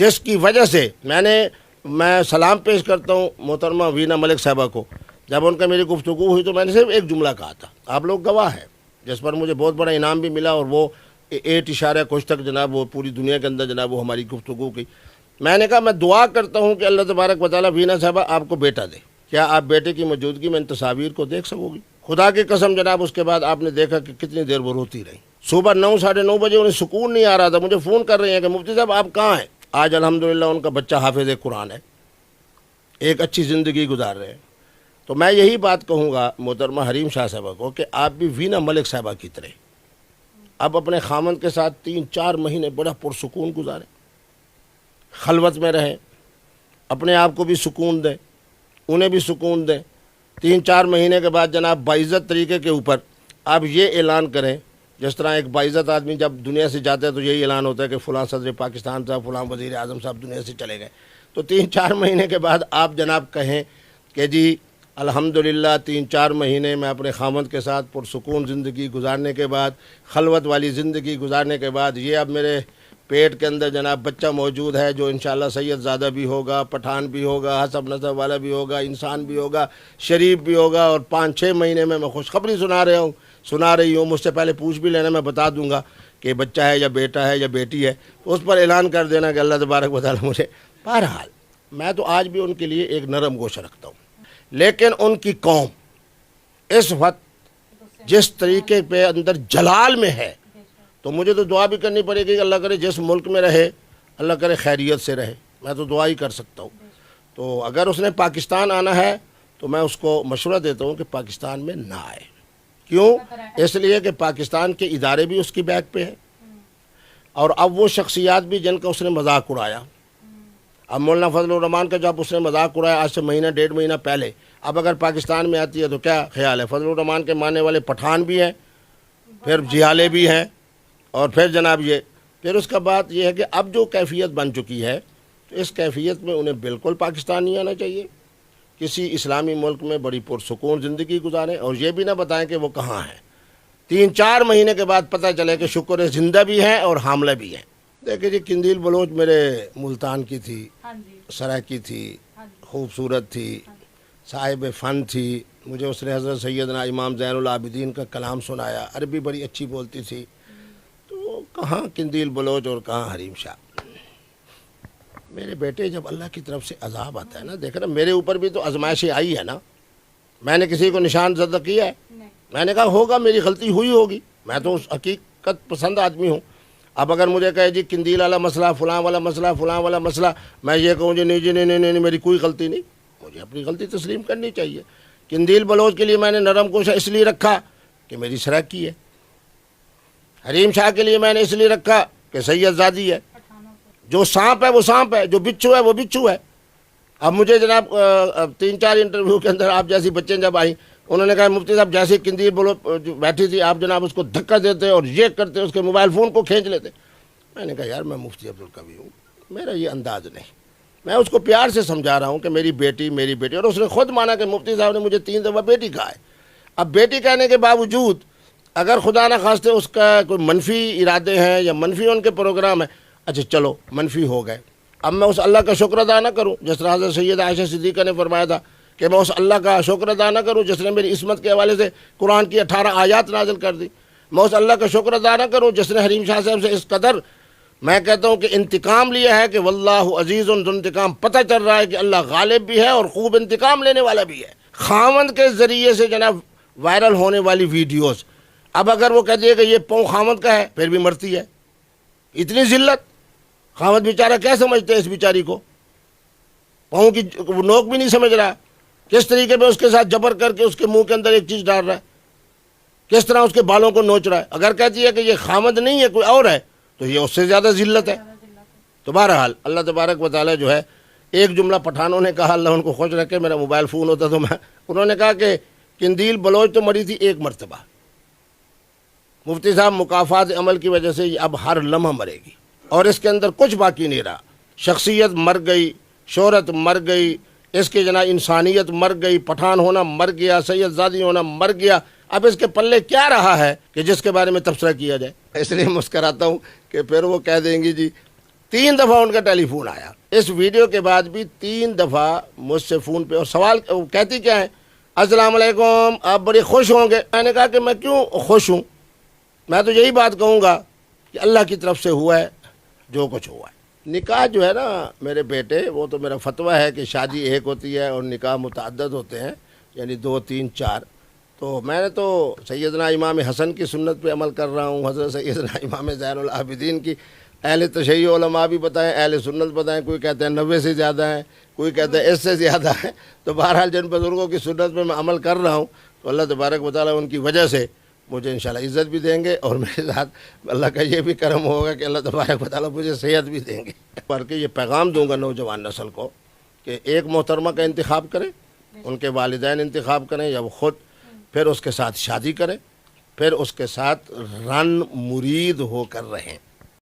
جس کی وجہ سے میں سلام پیش کرتا ہوں محترمہ وینا ملک صاحبہ کو. جب ان کا میری گفتگو ہوئی تو میں نے صرف ایک جملہ کہا تھا, آپ لوگ گواہ ہیں, جس پر مجھے بہت بڑا انعام بھی ملا, اور وہ 8.کچھ تک جناب وہ پوری دنیا کے اندر جناب وہ ہماری گفتگو کی. میں نے کہا میں دعا کرتا ہوں کہ اللہ تبارک و تعالیٰ وینا صاحبہ آپ کو بیٹا دے. کیا آپ بیٹے کی موجودگی میں ان تصاویر کو دیکھ سکو گی؟ خدا کی قسم جناب اس کے بعد آپ نے دیکھا کہ کتنی دیر وہ روتی رہی. صبح 9 ساڑھے 9 بجے انہیں سکون نہیں آ رہا تھا, مجھے فون کر رہے ہیں کہ مفتی صاحب آپ کہاں ہیں. آج الحمدللہ ان کا بچہ حافظ قرآن ہے, ایک اچھی زندگی گزار رہے ہیں. تو میں یہی بات کہوں گا محترمہ حریم شاہ صاحبہ کو کہ آپ بھی وینا ملک صاحبہ کی طرح اب اپنے خامند کے ساتھ 3-4 مہینے بڑا پرسکون گزاریں, خلوت میں رہیں, اپنے آپ کو بھی سکون دیں, انہیں بھی سکون دیں. 3-4 مہینے کے بعد جناب باعزت طریقے کے اوپر آپ یہ اعلان کریں, جس طرح ایک باعزت آدمی جب دنیا سے جاتا ہے تو یہی اعلان ہوتا ہے کہ فلاں صدر پاکستان صاحب, فلاں وزیر اعظم صاحب دنیا سے چلے گئے. تو 3-4 مہینے کے بعد آپ جناب کہیں کہ جی الحمدللہ 3-4 مہینے میں اپنے خامند کے ساتھ پرسکون زندگی گزارنے کے بعد, خلوت والی زندگی گزارنے کے بعد, یہ اب میرے پیٹ کے اندر جناب بچہ موجود ہے جو انشاءاللہ سید زادہ بھی ہوگا, پٹھان بھی ہوگا, حسب نسب والا بھی ہوگا, انسان بھی ہوگا, شریف بھی ہوگا. اور 5-6 مہینے میں خوشخبری سنا رہی ہوں. مجھ سے پہلے پوچھ بھی لینا, میں بتا دوں گا کہ بچہ ہے یا بیٹا ہے یا بیٹی ہے, تو اس پر اعلان کر دینا کہ اللہ تبارک و تعالیٰ مجھے. بہرحال میں تو آج بھی ان کے لیے ایک نرم گوش رکھتا ہوں, لیکن ان کی قوم اس وقت جس طریقے پہ اندر جلال میں ہے, تو مجھے تو دعا بھی کرنی پڑے گی کہ اللہ کرے جس ملک میں رہے اللہ کرے خیریت سے رہے. میں تو دعا ہی کر سکتا ہوں. تو اگر اس نے پاکستان آنا ہے تو میں اس کو مشورہ دیتا ہوں کہ پاکستان میں نہ آئے. کیوں؟ اس لیے کہ پاکستان کے ادارے بھی اس کی بیک پہ ہیں, اور اب وہ شخصیات بھی جن کا اس نے مذاق اڑایا. اب مولانا فضل الرحمان کا جب اس نے مذاق اڑایا آج سے 1.5 مہینہ پہلے, اب اگر پاکستان میں آتی ہے تو کیا خیال ہے؟ فضل الرحمان کے ماننے والے پٹھان بھی ہیں, پھر جہالے بھی ہیں, اور پھر جناب یہ پھر اس کا بات یہ ہے کہ اب جو کیفیت بن چکی ہے تو اس کیفیت میں انہیں بالکل پاکستان نہیں آنا چاہیے. کسی اسلامی ملک میں بڑی پرسکون زندگی گزاریں, اور یہ بھی نہ بتائیں کہ وہ کہاں ہیں. 3-4 مہینے کے بعد پتہ چلے کہ شکر ہے زندہ بھی ہیں اور حاملہ بھی ہیں. دیکھیں جی قندیل بلوچ میرے ملتان کی تھی, سرائکی تھی, خوبصورت تھی, صاحب فن تھی. مجھے اس نے حضرت سیدنا امام زین العابدین کا کلام سنایا, عربی بڑی اچھی بولتی تھی. تو کہاں قندیل بلوچ اور کہاں حریم شاہ. میرے بیٹے جب اللہ کی طرف سے عذاب آتا ہے نا, دیکھنا میرے اوپر بھی تو آزمائشیں آئی ہے نا. میں نے کسی کو نشان زدہ کیا ہے؟ میں نے کہا ہوگا, میری غلطی ہوئی ہوگی, میں تو اس حقیقت پسند آدمی ہوں. اب اگر مجھے کہے جی قندیل والا مسئلہ, فلاں والا مسئلہ, فلاں والا مسئلہ, میں یہ کہوں جی نہیں جی نہیں میری کوئی غلطی نہیں. مجھے اپنی غلطی تسلیم کرنی چاہیے. قندیل بلوچ کے لیے میں نے نرم گوشہ اس لیے رکھا کہ میری سرائکی ہے. حریم شاہ کے لیے میں نے اس لیے رکھا کہ سید زادی ہے. جو سانپ ہے وہ سانپ ہے, جو بچھو ہے وہ بچھو ہے. اب مجھے جناب 3-4 انٹرویو کے اندر آپ جیسی بچیں جب آئیں, انہوں نے کہا مفتی صاحب جیسے قندیل بلوچ بیٹھی تھی آپ جناب اس کو دھکا دیتے اور یہ کرتے, اس کے موبائل فون کو کھینچ لیتے. میں نے کہا یار میں مفتی عبدالقوی ہوں, میرا یہ انداز نہیں. میں اس کو پیار سے سمجھا رہا ہوں کہ میری بیٹی, اور اس نے خود مانا کہ مفتی صاحب نے مجھے 3 دفعہ بیٹی کہا ہے. اب بیٹی کہنے کے باوجود اگر خدا نہ خواستہ اس کا کوئی منفی ارادے ہیں یا منفی ان کے پروگرام ہیں, اچھا چلو منفی ہو گئے, اب میں اس اللہ کا شکر ادا نہ کروں جس طرح حضرت سید عائشہ صدیقہ نے فرمایا تھا کہ میں اس اللہ کا شکر ادا نہ کروں جس نے میری عصمت کے حوالے سے قرآن کی 18 آیات نازل کر دی. میں اس اللہ کا شکر ادا نہ کروں جس نے حریم شاہ صاحب سے اس قدر, میں کہتا ہوں کہ انتقام لیا ہے کہ واللہ عزیز ذو انتقام. پتہ چل رہا ہے کہ اللہ غالب بھی ہے اور خوب انتقام لینے والا بھی ہے. خامند کے ذریعے سے جناب وائرل ہونے والی ویڈیوز, اب اگر وہ کہہ دے کہ یہ پاؤں خامند کا ہے پھر بھی مرتی ہے. اتنی ذلت خامد بیچارہ کیا سمجھتے ہیں اس بیچاری کو, پاؤں کی نوک بھی نہیں سمجھ رہا, کس طریقے پہ اس کے ساتھ جبر کر کے اس کے منہ کے اندر ایک چیز ڈال رہا ہے, کس طرح اس کے بالوں کو نوچ رہا ہے. اگر کہتی ہے کہ یہ خامد نہیں ہے کوئی اور ہے تو یہ اس سے زیادہ ذلت ہے. تو بہرحال اللہ تبارک و تعالیٰ جو ہے, ایک جملہ پٹھانوں نے کہا, اللہ ان کو خوش رکھے, میرا موبائل فون ہوتا تو انہوں نے کہا کہ قندیل بلوچ تو مری تھی 1 مرتبہ, مفتی صاحب مکافات عمل کی وجہ سے اب ہر لمحہ مرے گی, اور اس کے اندر کچھ باقی نہیں رہا. شخصیت مر گئی, شہرت مر گئی, اس کے جناب انسانیت مر گئی, پٹھان ہونا مر گیا, سید زادی ہونا مر گیا. اب اس کے پلے کیا رہا ہے کہ جس کے بارے میں تبصرہ کیا جائے. اس لیے مسکراتا ہوں کہ پھر وہ کہہ دیں گی جی 3 دفعہ ان کا ٹیلی فون آیا. اس ویڈیو کے بعد بھی 3 دفعہ مجھ سے فون پہ, اور سوال کہتی کیا ہے, السلام علیکم, آپ بڑے خوش ہوں گے. میں نے کہا کہ میں کیوں خوش ہوں, میں تو یہی بات کہوں گا کہ اللہ کی طرف سے ہوا ہے جو کچھ ہوا ہے. نکاح جو ہے نا میرے بیٹے, وہ تو میرا فتویٰ ہے کہ شادی ایک ہوتی ہے اور نکاح متعدد ہوتے ہیں, یعنی 2 3 4. تو میں نے تو سیدنا امام حسن کی سنت پہ عمل کر رہا ہوں, حضرت سیدنا امام زین العابدین کی. اہل تشیع علماء بھی بتائیں, اہل سنت بتائیں, کوئی کہتے ہیں 90 سے زیادہ ہیں, کوئی کہتے ہیں اس سے زیادہ ہے. تو بہرحال جن بزرگوں کی سنت پہ میں عمل کر رہا ہوں, تو اللہ تبارک و تعالیٰ ان کی وجہ سے مجھے انشاءاللہ عزت بھی دیں گے, اور میرے ساتھ اللہ کا یہ بھی کرم ہوگا کہ اللہ تبارک و تعالیٰ مجھے صحت بھی دیں گے. پر کہ یہ پیغام دوں گا نوجوان نسل کو کہ ایک محترمہ کا انتخاب کریں, ان کے والدین انتخاب کریں یا وہ خود, پھر اس کے ساتھ شادی کریں, پھر اس کے ساتھ رن مرید ہو کر رہیں.